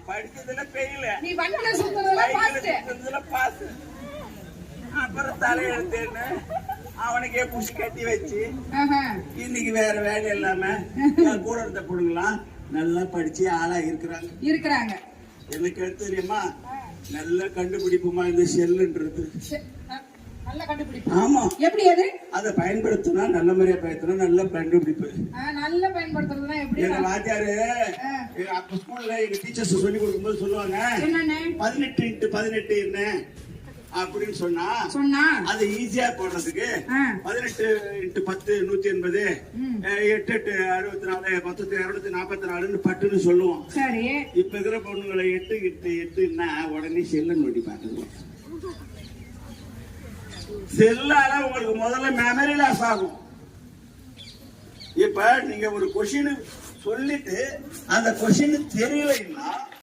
படிச்சதுல பெயில நீ வண்டியில சுத்துறதுல பாஸ். அப்புறம் தலையெழுத்தேன்னு அவனுக்கே புஷ் கட்டி வச்சு இன்னைக்கு வேற வேலை இல்லாம என் கூட இருந்த பொண்ணுங்களாம் நல்லா படிச்சு ஆளா இருக்கிறாங்க. எனக்கு எடுத்து தெரியுமா நல்ல கண்டுபிடிப்புமா இந்த செல்லுன்றது. நல்ல கண்டுபிடிப்பு. ஆமா, எப்படி அது அதை பயன்படுத்தினா நல்ல முறையா பயன்படுத்தினா நல்ல கண்டுபிடிப்பு. நல்ல பயன்படுத்துறதுனா எப்படி? எங்க வாத்தியாரு அப்ப ஸ்கூல்ல எங்க டீச்சர்ஸ் சொல்லி கொடுக்கும்போது சொல்லுவாங்க 18x18 என்ன அப்படின்னு சொன்னா அது ஈஸியா போடுறதுக்கு 18x10 180 8 64 10 244 பட்டுன்னு சொல்லுவோம். சரி, இப்ப இருக்கிற பொண்ணுங்களை 8x8 உடனே செல்ல நோட்டி பாக்குது. செல்லால உங்களுக்கு முதல்ல மெமரி லாஸ் ஆகும். இப்ப நீங்க ஒரு கொஸ்டின் சொல்லிட்டு அந்த கொஸ்டின் தெரியலைன்னா